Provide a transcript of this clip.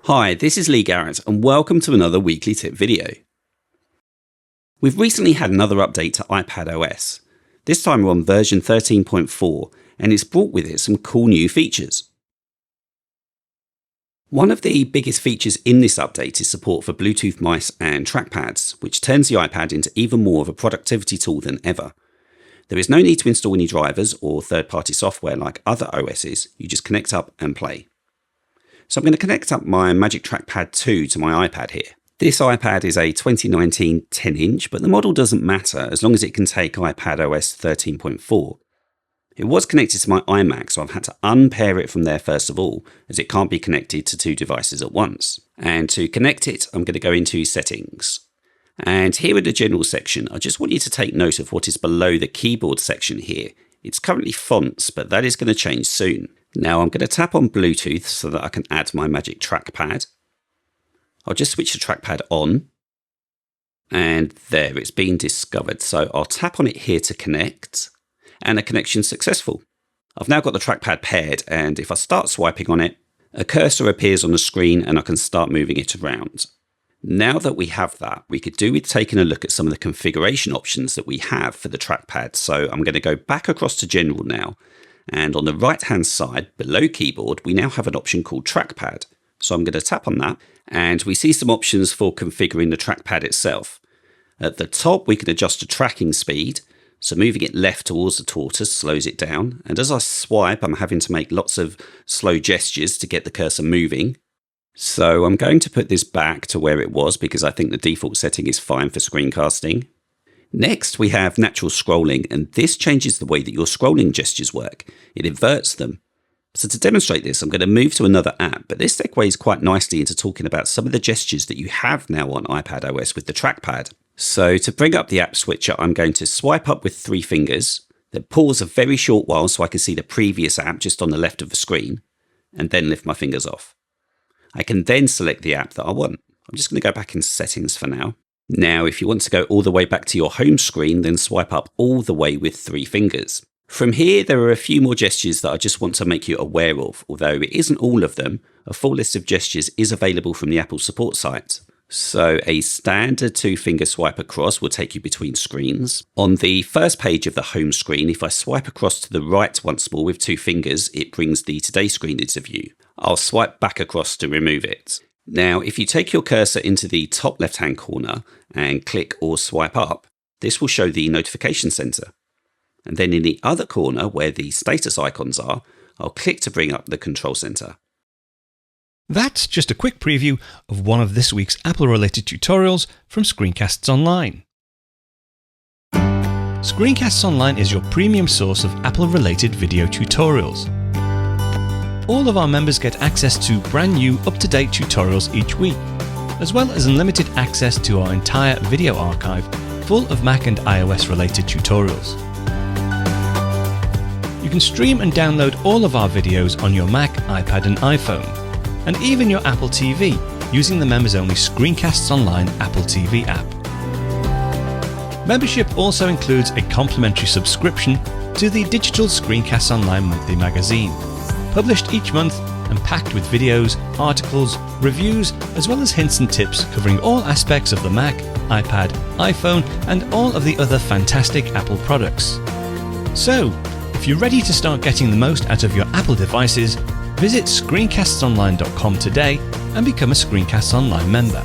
Hi, this is Lee Garrett and welcome to another weekly tip video. We've recently had another update to iPadOS. This time we're on version 13.4 and it's brought with it some cool new features. One of the biggest features in this update is support for Bluetooth mice and trackpads, which turns the iPad into even more of a productivity tool than ever. There is no need to install any drivers or third-party software like other OSs, you just connect up and play. So I'm going to connect up my Magic Trackpad 2 to my iPad here. This iPad is a 2019 10-inch, but the model doesn't matter as long as it can take iPadOS 13.4. It was connected to my iMac, so I've had to unpair it from there first of all, as it can't be connected to two devices at once. And to connect it, I'm going to go into Settings. And here in the General section, I just want you to take note of what is below the keyboard section here. It's currently fonts, but that is going to change soon. Now I'm going to tap on Bluetooth so that I can add my Magic Trackpad. I'll just switch the trackpad on. And there, it's been discovered. So I'll tap on it here to connect. And a connection successful. I've now got the trackpad paired, and if I start swiping on it, a cursor appears on the screen and I can start moving it around. Now that we have that, we could do with taking a look at some of the configuration options that we have for the trackpad. So I'm going to go back across to General now. And on the right hand side below keyboard, we now have an option called Trackpad. So I'm going to tap on that and we see some options for configuring the trackpad itself. At the top, we can adjust the tracking speed. So moving it left towards the tortoise slows it down. And as I swipe, I'm having to make lots of slow gestures to get the cursor moving. So I'm going to put this back to where it was because I think the default setting is fine for screencasting. Next, we have natural scrolling, and this changes the way that your scrolling gestures work. It inverts them. So to demonstrate this, I'm going to move to another app, but this segues quite nicely into talking about some of the gestures that you have now on iPadOS with the trackpad. So to bring up the app switcher, I'm going to swipe up with 3 fingers, then pause a very short while so I can see the previous app just on the left of the screen, and then lift my fingers off. I can then select the app that I want. I'm just going to go back into settings for now. Now, if you want to go all the way back to your home screen, then swipe up all the way with 3 fingers. From here, there are a few more gestures that I just want to make you aware of, although it isn't all of them. A full list of gestures is available from the Apple support site. So a standard 2-finger swipe across will take you between screens. On the first page of the home screen, if I swipe across to the right once more with 2 fingers, it brings the Today screen into view. I'll swipe back across to remove it. Now, if you take your cursor into the top left-hand corner and click or swipe up, this will show the notification center. And then in the other corner where the status icons are, I'll click to bring up the control center. That's just a quick preview of one of this week's Apple-related tutorials from Screencasts Online. Screencasts Online is your premium source of Apple-related video tutorials. All of our members get access to brand new, up-to-date tutorials each week, as well as unlimited access to our entire video archive full of Mac and iOS-related tutorials. You can stream and download all of our videos on your Mac, iPad and iPhone, and even your Apple TV using the members-only Screencasts Online Apple TV app. Membership also includes a complimentary subscription to the digital Screencasts Online monthly magazine, published each month and packed with videos, articles, reviews, as well as hints and tips covering all aspects of the Mac, iPad, iPhone, and all of the other fantastic Apple products. So, if you're ready to start getting the most out of your Apple devices, visit screencastsonline.com today and become a Screencasts Online member.